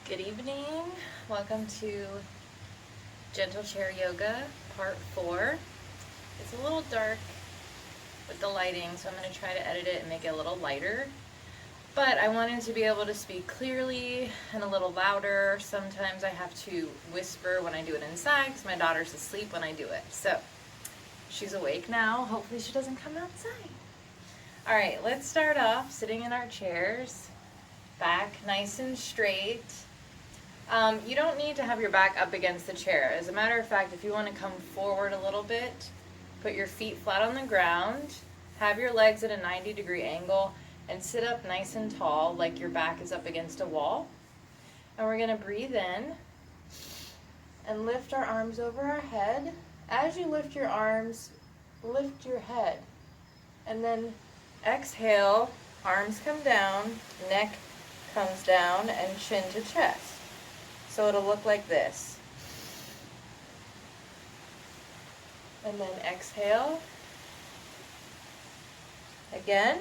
Good evening. Welcome to Gentle Chair Yoga, Part 4. It's a little dark with the lighting, so I'm going to try to edit it and make it a little lighter. But I wanted to be able to speak clearly and a little louder. Sometimes I have to whisper when I do it inside because my daughter's asleep when I do it. So she's awake now. Hopefully she doesn't come outside. All right, let's start off sitting in our chairs, back nice and straight. You don't need to have your back up against the chair. As a matter of fact, if you want to come forward a little bit, put your feet flat on the ground, have your legs at a 90-degree angle, and sit up nice and tall like your back is up against a wall. And we're going to breathe in and lift our arms over our head. As you lift your arms, lift your head. And then exhale, arms come down, neck comes down, and chin to chest. So it'll look like this. And then exhale. Again.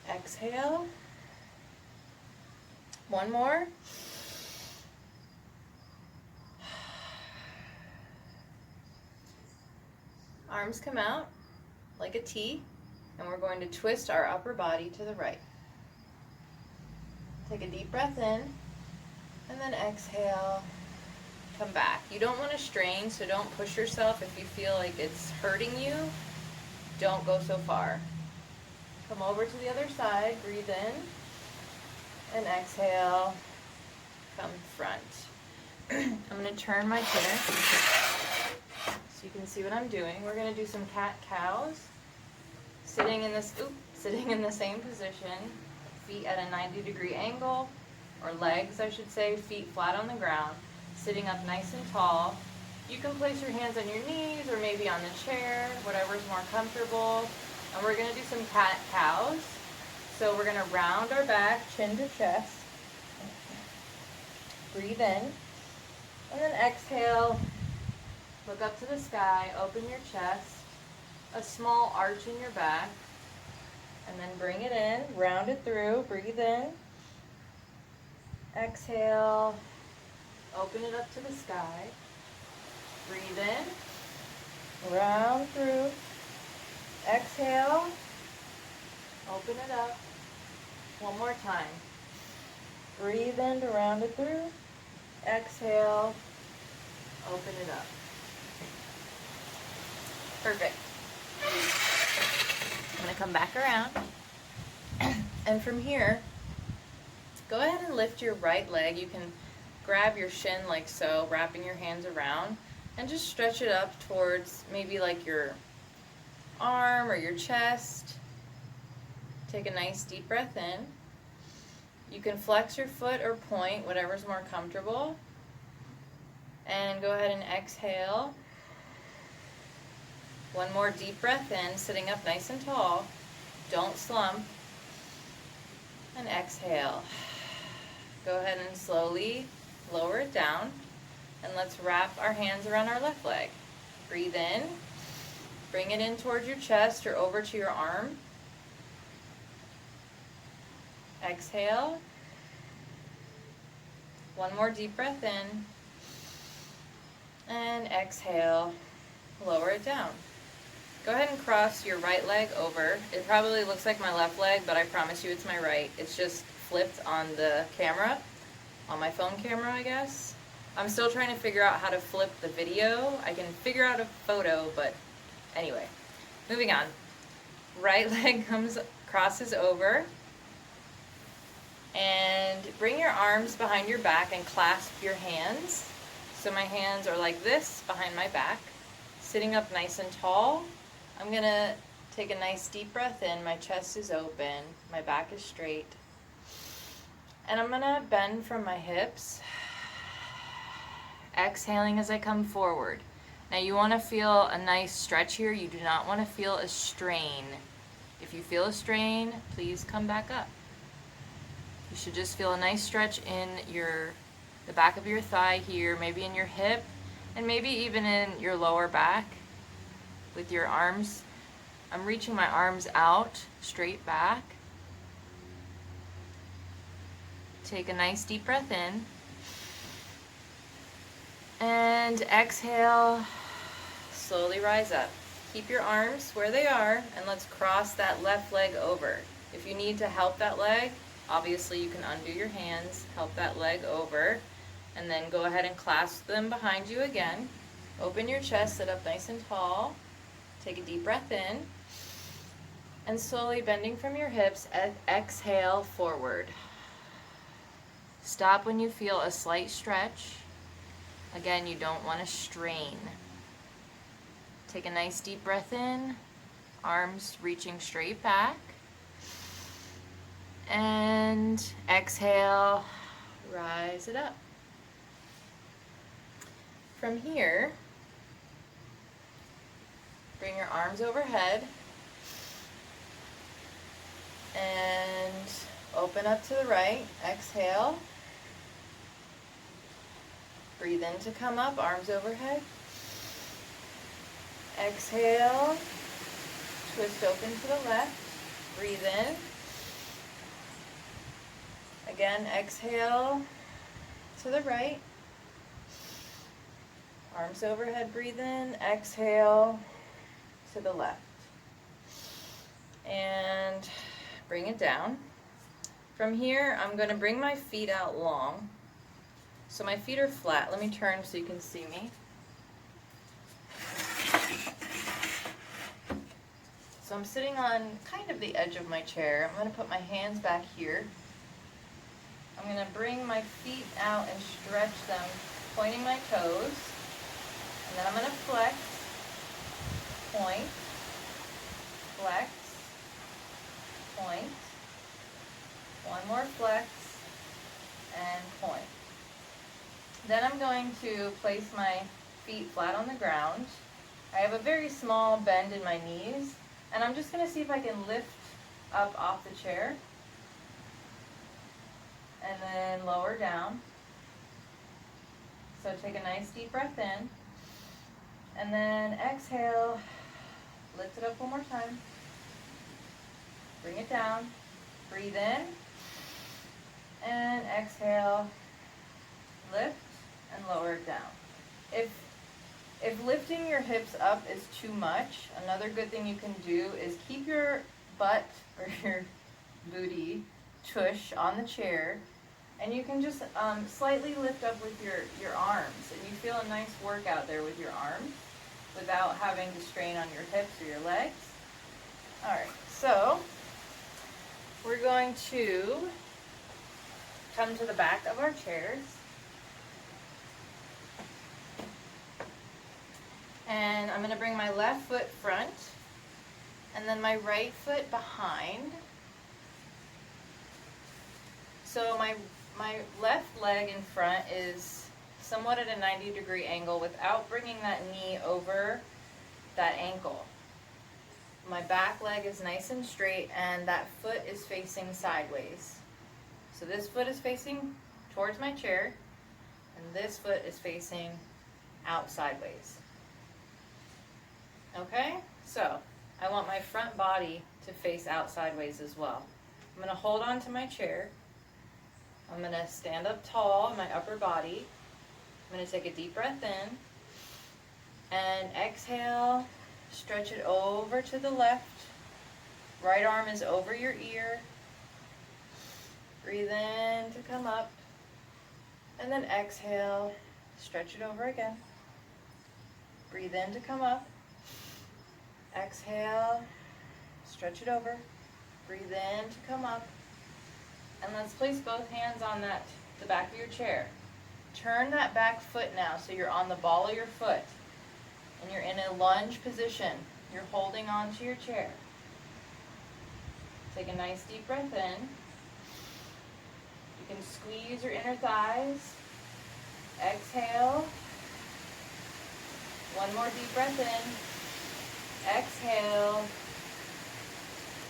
Exhale. One more. Arms come out like a T, and we're going to twist our upper body to the right. Take a deep breath in, and then exhale, come back. You don't want to strain, so don't push yourself. If you feel like it's hurting you, don't go so far. Come over to the other side, breathe in, and exhale, come front. I'm going to turn my chair so you can see what I'm doing. We're going to do some cat-cows, sitting in the same position. Feet at a 90-degree angle, or legs I should say, feet flat on the ground, sitting up nice and tall. You can place your hands on your knees or maybe on the chair, whatever's more comfortable. And we're going to do some cat-cows. So we're going to round our back, chin to chest. Breathe in. And then exhale. Look up to the sky, open your chest. A small arch in your back. And then bring it in, round it through, breathe in. Exhale, open it up to the sky. Breathe in, round through. Exhale, open it up. One more time. Breathe in to round it through. Exhale, open it up. Perfect. I'm going to come back around, and from here, go ahead and lift your right leg. You can grab your shin like so, wrapping your hands around, and just stretch it up towards maybe like your arm or your chest. Take a nice deep breath in. You can flex your foot or point, whatever's more comfortable, and go ahead and exhale. One more deep breath in, sitting up nice and tall. Don't slump. And exhale. Go ahead and slowly lower it down. And let's wrap our hands around our left leg. Breathe in. Bring it in towards your chest or over to your arm. Exhale. One more deep breath in. And exhale. Lower it down. Go ahead and cross your right leg over. It probably looks like my left leg, but I promise you it's my right. It's just flipped on the camera, on my phone camera, I guess. I'm still trying to figure out how to flip the video. I can figure out a photo, but anyway. Moving on. Right leg crosses over. And bring your arms behind your back and clasp your hands. So my hands are like this behind my back, sitting up nice and tall. I'm going to take a nice deep breath in. My chest is open. My back is straight. And I'm going to bend from my hips. Exhaling as I come forward. Now you want to feel a nice stretch here. You do not want to feel a strain. If you feel a strain, please come back up. You should just feel a nice stretch in the back of your thigh here, maybe in your hip, and maybe even in your lower back. With your arms, I'm reaching my arms out, straight back. Take a nice deep breath in. And exhale, slowly rise up. Keep your arms where they are, and let's cross that left leg over. If you need to help that leg, obviously you can undo your hands, help that leg over, and then go ahead and clasp them behind you again. Open your chest, sit up nice and tall. Take a deep breath in. And slowly bending from your hips, exhale forward. Stop when you feel a slight stretch. Again, you don't want to strain. Take a nice deep breath in, arms reaching straight back. And exhale, rise it up. From here, bring your arms overhead and open up to the right. Exhale. Breathe in to come up, arms overhead. Exhale. Twist open to the left. Breathe in. Again, exhale to the right. Arms overhead, breathe in. Exhale to the left. And bring it down. From here, I'm going to bring my feet out long. So my feet are flat. Let me turn so you can see me. So I'm sitting on kind of the edge of my chair. I'm going to put my hands back here. I'm going to bring my feet out and stretch them, pointing my toes. And then I'm going to flex, point, flex, point. One more flex, and point. Then I'm going to place my feet flat on the ground. I have a very small bend in my knees, and I'm just going to see if I can lift up off the chair, and then lower down. So take a nice deep breath in, and then exhale, lift it up one more time, bring it down, breathe in, and exhale, lift, and lower it down. If lifting your hips up is too much, another good thing you can do is keep your butt or your booty tush on the chair, and you can just slightly lift up with your arms, and you feel a nice workout there with your arms without having to strain on your hips or your legs. Alright, so we're going to come to the back of our chairs. And I'm going to bring my left foot front and then my right foot behind. So my left leg in front is somewhat at a 90-degree angle without bringing that knee over that ankle. My back leg is nice and straight and that foot is facing sideways. So this foot is facing towards my chair and this foot is facing out sideways. Okay, so I want my front body to face out sideways as well. I'm going to hold on to my chair. I'm going to stand up tall in my upper body. I'm going to take a deep breath in and exhale, stretch it over to the left. Right arm is over your ear. Breathe in to come up and then exhale, stretch it over again. Breathe in to come up. Exhale, stretch it over, breathe in to come up, and let's place both hands on the back of your chair. Turn that back foot now so you're on the ball of your foot, and you're in a lunge position. You're holding on to your chair. Take a nice deep breath in. You can squeeze your inner thighs. Exhale. One more deep breath in. Exhale.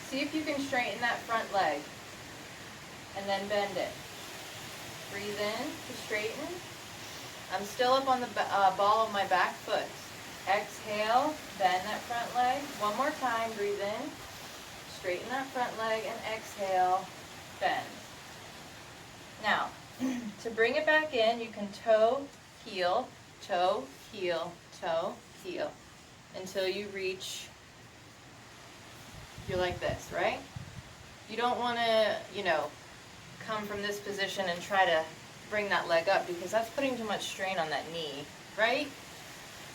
See if you can straighten that front leg and then bend it. Breathe in to straighten. I'm still up on the ball of my back foot. Exhale, bend that front leg. One more time, breathe in. Straighten that front leg and exhale, bend. Now, to bring it back in, you can toe, heel, toe, heel, toe, heel, until you reach, you're like this, right? You don't want to, come from this position and try to bring that leg up, because that's putting too much strain on that knee, right?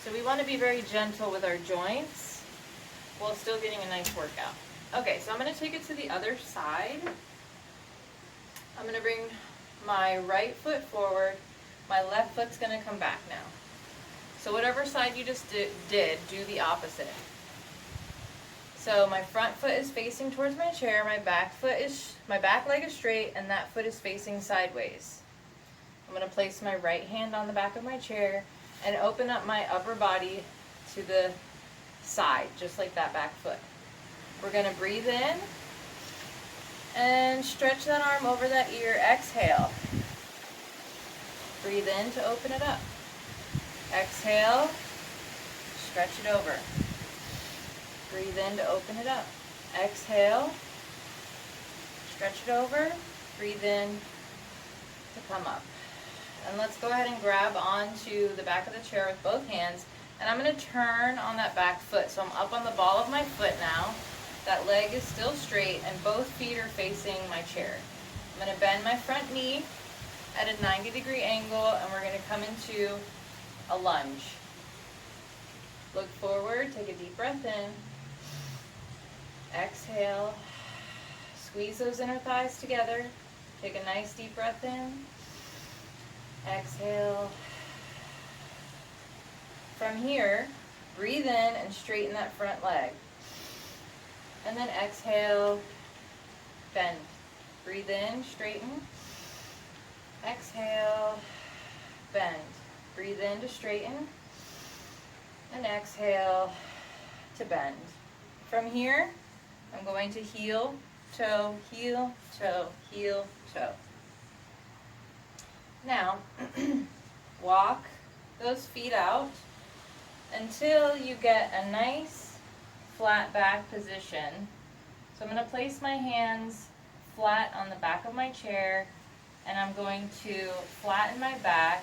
So we want to be very gentle with our joints while still getting a nice workout. Okay, so I'm going to take it to the other side. I'm going to bring my right foot forward. My left foot's going to come back now. So whatever side you just did, do the opposite. So my front foot is facing towards my chair, my back leg is straight, and that foot is facing sideways. I'm going to place my right hand on the back of my chair and open up my upper body to the side, just like that back foot. We're going to breathe in and stretch that arm over that ear. Exhale. Breathe in to open it up. Exhale, stretch it over. Breathe in to open it up. Exhale, stretch it over. Breathe in to come up. And let's go ahead and grab onto the back of the chair with both hands. And I'm going to turn on that back foot. So I'm up on the ball of my foot now. That leg is still straight and both feet are facing my chair. I'm going to bend my front knee at a 90-degree angle, and we're going to come into a lunge. Look forward, take a deep breath in. Exhale. Squeeze those inner thighs together. Take a nice deep breath in. Exhale. From here, breathe in and straighten that front leg. And then exhale, bend. Breathe in, straighten. Exhale, bend. Breathe in to straighten. And exhale to bend. From here, I'm going to heel, toe, heel, toe, heel, toe. Now, walk those feet out until you get a nice flat back position. So I'm going to place my hands flat on the back of my chair, and I'm going to flatten my back.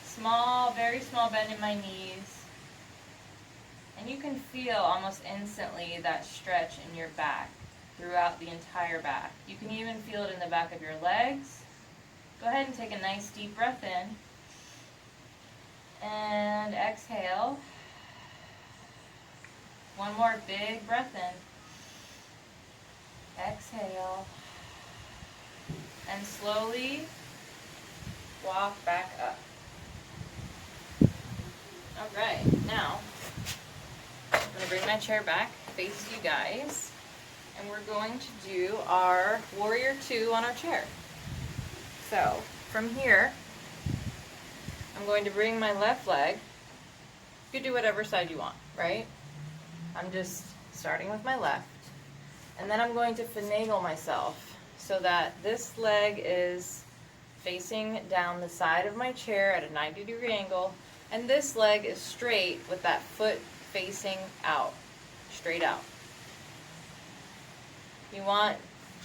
Small, very small bend in my knees. And you can feel almost instantly that stretch in your back throughout the entire back. You can even feel it in the back of your legs. Go ahead and take a nice deep breath in. And exhale. One more big breath in. Exhale. And slowly walk back up. Alright, now I'm going to bring my chair back, face you guys, and we're going to do our Warrior 2 on our chair. So, from here, I'm going to bring my left leg. You can do whatever side you want, right? I'm just starting with my left. And then I'm going to finagle myself so that this leg is facing down the side of my chair at a 90-degree angle, and this leg is straight with that foot facing out, straight out. You want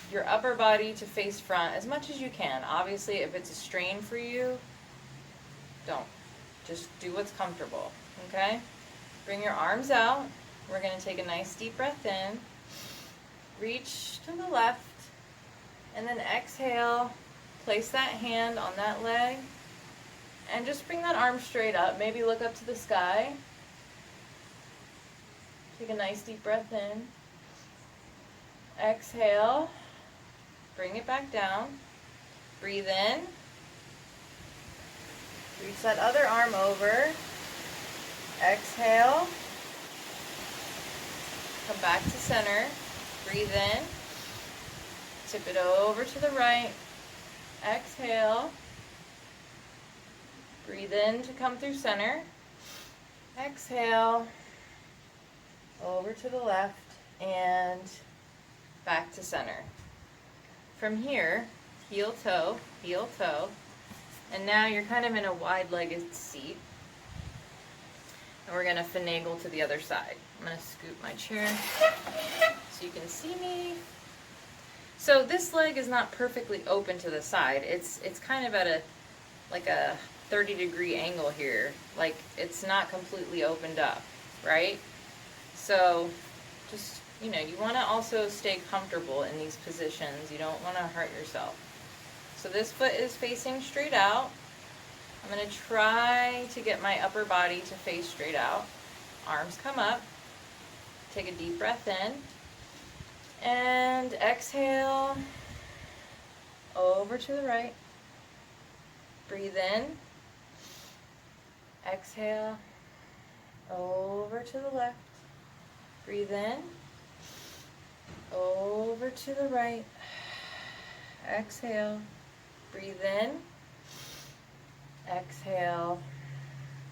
your upper body to face front as much as you can. Obviously, if it's a strain for you, don't. Just do what's comfortable, okay? Bring your arms out. We're going to take a nice deep breath in. Reach to the left, and then exhale. Place that hand on that leg, and just bring that arm straight up. Maybe look up to the sky. Take a nice deep breath in. Exhale. Bring it back down. Breathe in. Reach that other arm over. Exhale. Come back to center. Breathe in. Tip it over to the right. Exhale. Breathe in to come through center. Exhale. Over to the left and back to center. From here, heel toe, and now you're kind of in a wide-legged seat. And we're going to finagle to the other side. I'm going to scoot my chair so you can see me. So this leg is not perfectly open to the side. It's kind of at a 30-degree angle here. Like it's not completely opened up, right? So just, you know, you want to also stay comfortable in these positions. You don't want to hurt yourself. So this foot is facing straight out. I'm going to try to get my upper body to face straight out. Arms come up. Take a deep breath in. And exhale over to the right. Breathe in. Exhale over to the left. Breathe in. Over to the right. Exhale. Breathe in. Exhale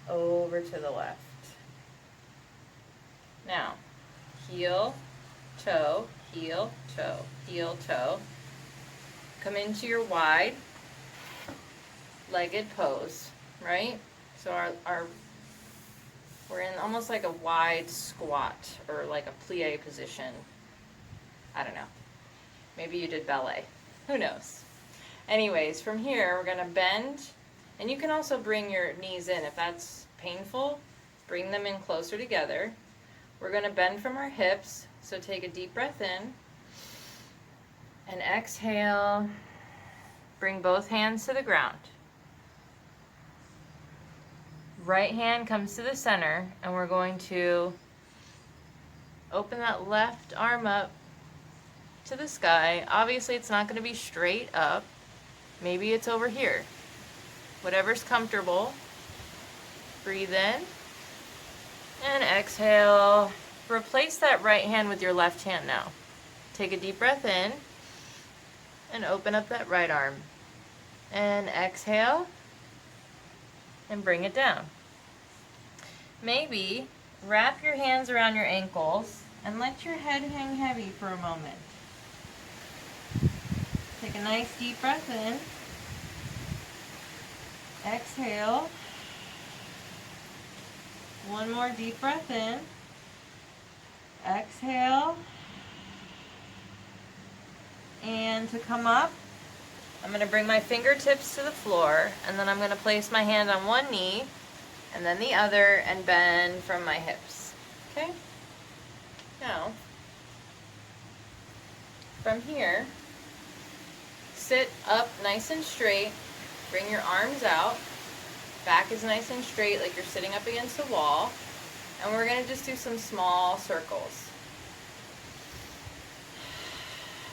over to the left. Now, heel, toe, heel, toe, heel, toe. Come into your wide legged pose, right? So we're in almost like a wide squat or like a plie position. I don't know. Maybe you did ballet. Who knows? Anyways, from here we're going to bend, and you can also bring your knees in if that's painful. Bring them in closer together. We're going to bend from our hips, so take a deep breath in and exhale. Bring both hands to the ground. Right hand comes to the center, and we're going to open that left arm up to the sky. Obviously it's not going to be straight up. Maybe it's over here. Whatever's comfortable. Breathe in and exhale. Replace that right hand with your left hand now. Take a deep breath in and open up that right arm. And exhale and bring it down. Maybe wrap your hands around your ankles and let your head hang heavy for a moment. Take a nice deep breath in. Exhale. One more deep breath in. Exhale. And to come up, I'm going to bring my fingertips to the floor, and then I'm going to place my hand on one knee and then the other and bend from my hips. Okay? Now, from here, sit up nice and straight. Bring your arms out. Back is nice and straight like you're sitting up against a wall. And we're going to just do some small circles.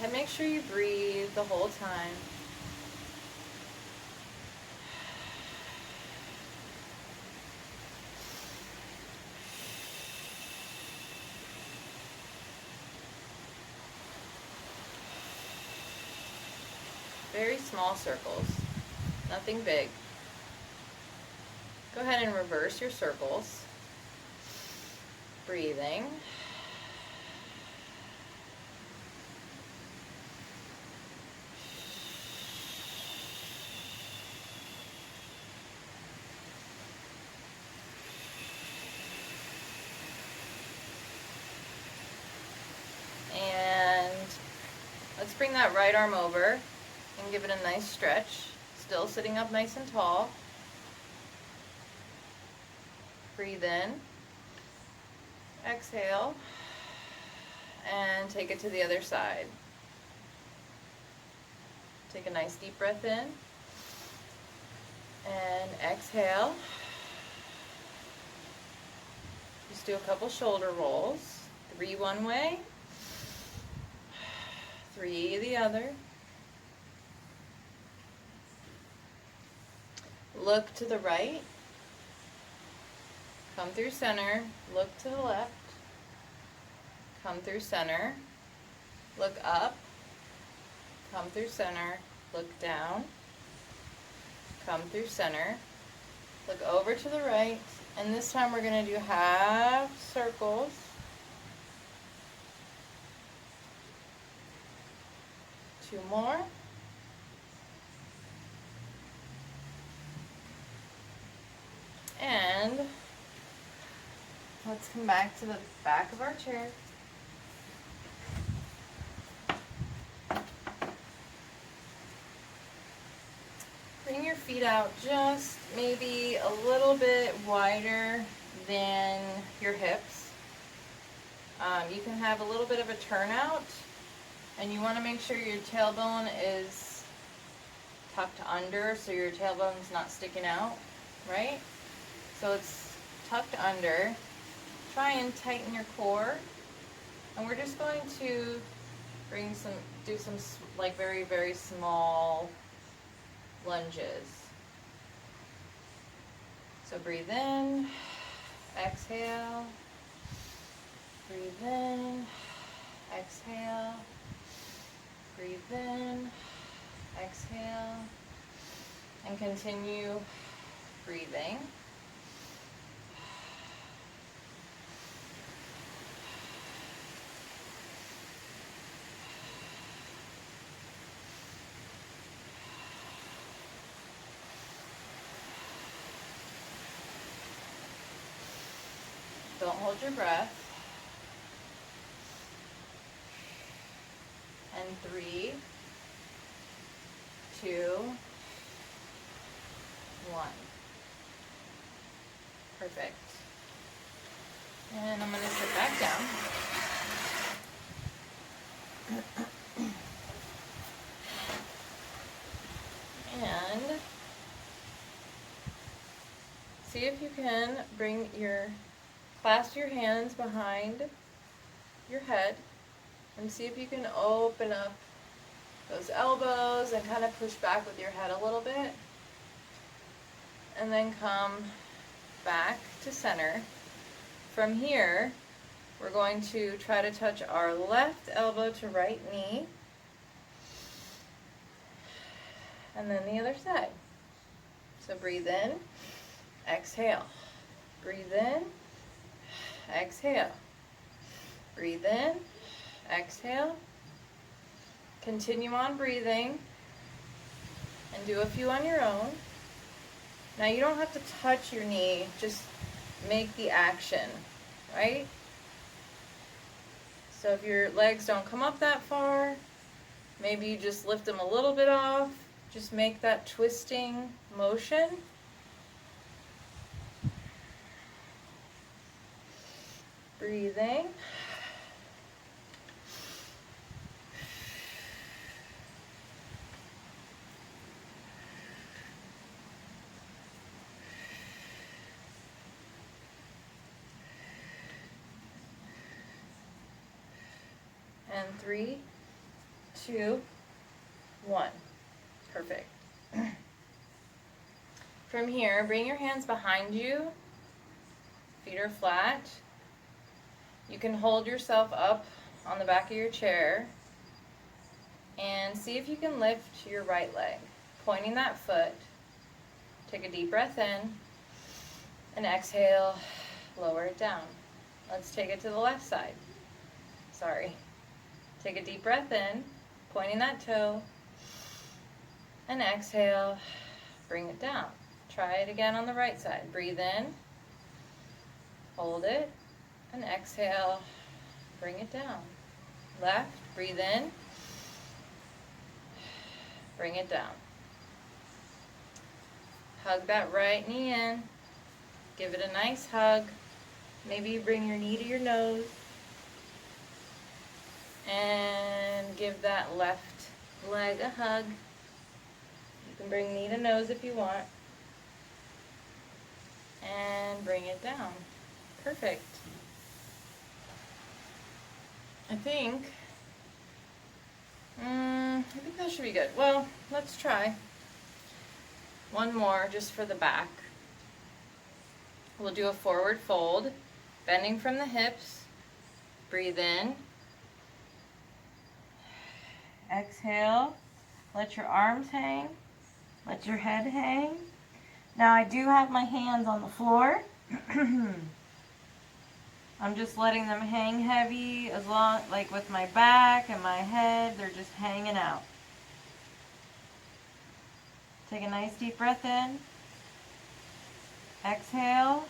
And make sure you breathe the whole time. Very small circles, nothing big. Go ahead and reverse your circles. Breathing. And let's bring that right arm over and give it a nice stretch. Still sitting up nice and tall. Breathe in. Exhale. And take it to the other side. Take a nice deep breath in. And exhale. Just do a couple shoulder rolls. 3 one way. 3 the other. Look to the right. Come through center. Look to the left. Come through center. Look up. Come through center. Look down. Come through center. Look over to the right. And this time we're going to do half circles. Two more. And let's come back to the back of our chair. feet out just maybe a little bit wider than your hips. You can have a little bit of a turnout, and you want to make sure your tailbone is tucked under so your tailbone's not sticking out, right? So it's tucked under. Try and tighten your core. And we're just going to do some like very, very small lunges. So breathe in, exhale, breathe in, exhale, breathe in, exhale, and continue breathing. Don't hold your breath. And 3, 2, 1. Perfect. And I'm going to sit back down. And see if you can clasp your hands behind your head and see if you can open up those elbows and kind of push back with your head a little bit. And then come back to center. From here, we're going to try to touch our left elbow to right knee. And then the other side. So breathe in, exhale. Breathe in, exhale. Breathe in, exhale. Continue on breathing and do a few on your own. Now you don't have to touch your knee, just make the action, right? So if your legs don't come up that far, maybe you just lift them a little bit off. Just make that twisting motion. Breathing. And 3, 2, 1. Perfect. From here, bring your hands behind you. Feet are flat. You can hold yourself up on the back of your chair and see if you can lift your right leg, pointing that foot. Take a deep breath in and exhale, lower it down. Let's take it to the left side. Sorry. Take a deep breath in, pointing that toe, and exhale, bring it down. Try it again on the right side. Breathe in, hold it, and exhale, bring it down. Left, breathe in, bring it down. Hug that right knee in. Give it a nice hug. Maybe you bring your knee to your nose. And give that left leg a hug. You can bring knee to nose if you want. And bring it down. Perfect. I think that should be good. Well, let's try one more just for the back. We'll do a forward fold, bending from the hips. Breathe in. Exhale. Let your arms hang. Let your head hang. Now I do have my hands on the floor. I'm just letting them hang heavy, as long, like with my back and my head, they're just hanging out. Take a nice deep breath in. Exhale.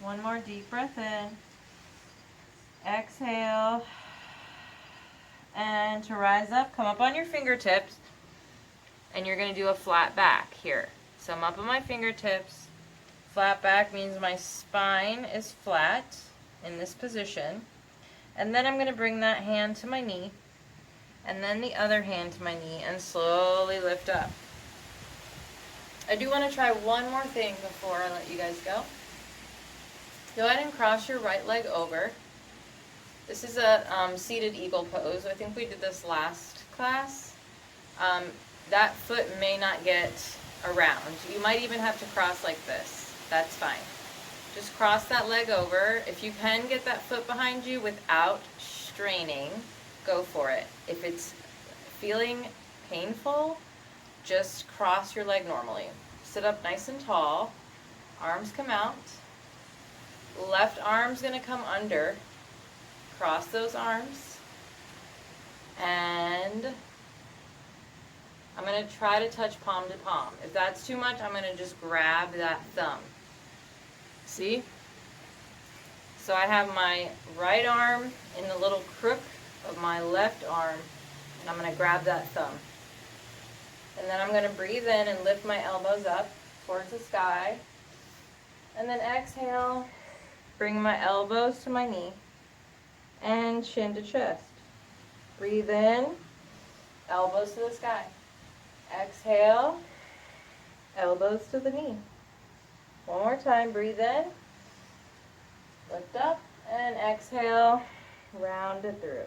One more deep breath in. Exhale. And to rise up, come up on your fingertips and you're going to do a flat back here. So I'm up on my fingertips. Flat back means my spine is flat in this position. And then I'm going to bring that hand to my knee, and then the other hand to my knee, and slowly lift up. I do want to try one more thing before I let you guys go. Go ahead and cross your right leg over. This is a seated eagle pose. I think we did this last class. That foot may not get around. You might even have to cross like this. That's fine. Just cross that leg over. If you can get that foot behind you without straining, go for it. If it's feeling painful, just cross your leg normally. Sit up nice and tall. Arms come out. Left arm's going to come under. Cross those arms. And I'm going to try to touch palm to palm. If that's too much, I'm going to just grab that thumb. See? So I have my right arm in the little crook of my left arm, and I'm going to grab that thumb. And then I'm going to breathe in and lift my elbows up towards the sky. And then exhale, bring my elbows to my knee and chin to chest. Breathe in, elbows to the sky. Exhale, elbows to the knee. One more time, breathe in, lift up, and exhale, round it through.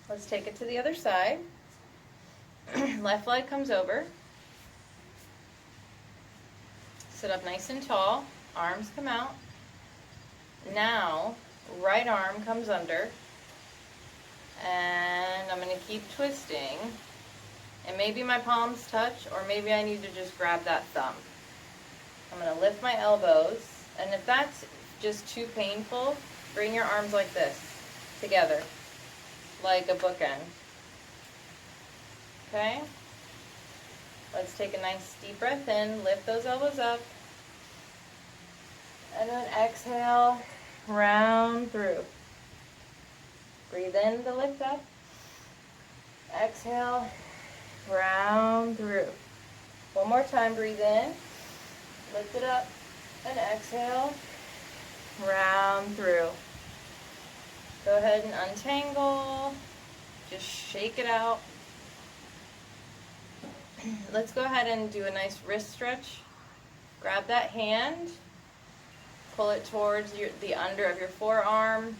Let's take it to the other side. Left leg comes over. Sit up nice and tall. Arms come out. Now, right arm comes under. And I'm going to keep twisting. And maybe my palms touch, or maybe I need to just grab that thumb. I'm going to lift my elbows. And if that's just too painful, bring your arms like this, together, like a bookend. Okay? Let's take a nice deep breath in, lift those elbows up, and then exhale, round through. Breathe in to lift up, exhale, round through. One more time, breathe in, lift it up, and exhale, round through. Go ahead and untangle, just shake it out. Let's go ahead and do a nice wrist stretch. Grab that hand, pull it towards the under of your forearm,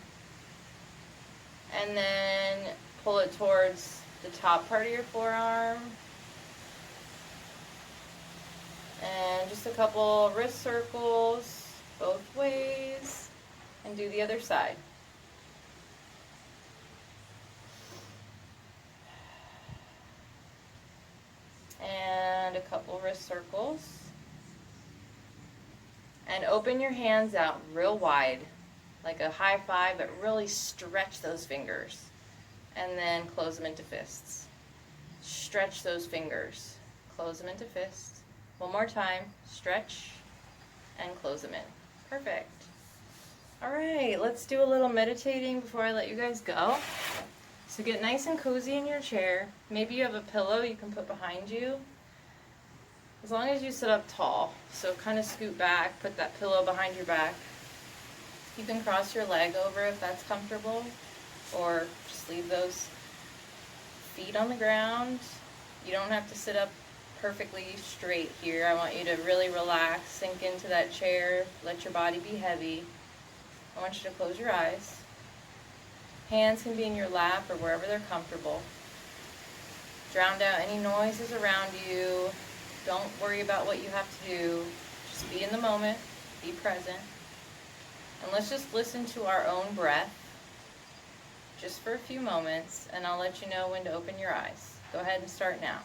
and then pull it towards the top part of your forearm. And just a couple wrist circles both ways, and do the other side. And a couple wrist circles. And open your hands out real wide, like a high five, but really stretch those fingers. And then close them into fists. Stretch those fingers. Close them into fists. One more time. Stretch and close them in. Perfect. All right, let's do a little meditating before I let you guys go. So get nice and cozy in your chair. Maybe you have a pillow you can put behind you. As long as you sit up tall. So kind of scoot back, put that pillow behind your back. You can cross your leg over if that's comfortable, or just leave those feet on the ground. You don't have to sit up perfectly straight here. I want you to really relax, sink into that chair, let your body be heavy. I want you to close your eyes. Hands can be in your lap or wherever they're comfortable. Drown out any noises around you. Don't worry about what you have to do. Just be in the moment. Be present. And let's just listen to our own breath just for a few moments, and I'll let you know when to open your eyes. Go ahead and start now.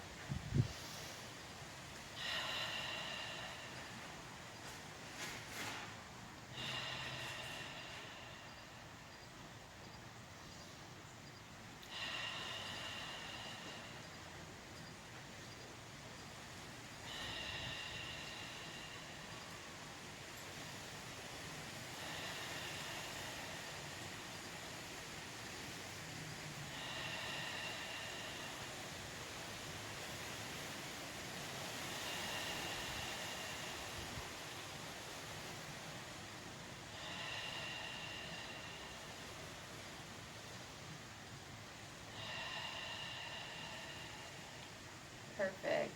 Perfect.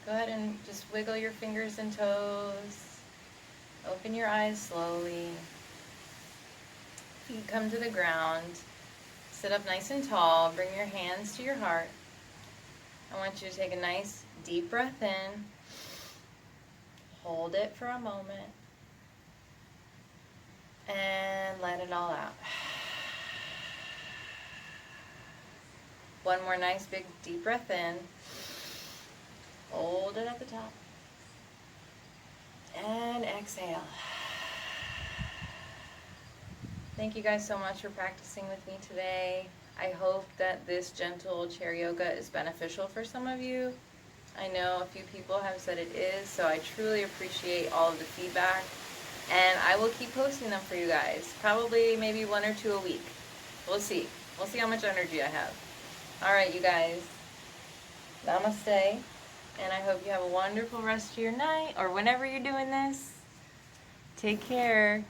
Go ahead and just wiggle your fingers and toes. Open your eyes slowly. Feet come to the ground. Sit up nice and tall. Bring your hands to your heart. I want you to take a nice deep breath in. Hold it for a moment. And let it all out. One more nice big deep breath in. Hold it at the top. And exhale. Thank you guys so much for practicing with me today. I hope that this gentle chair yoga is beneficial for some of you. I know a few people have said it is, so I truly appreciate all of the feedback. And I will keep posting them for you guys. Probably maybe 1 or 2 a week. We'll see. We'll see how much energy I have. All right, you guys. Namaste. And I hope you have a wonderful rest of your night or whenever you're doing this. Take care.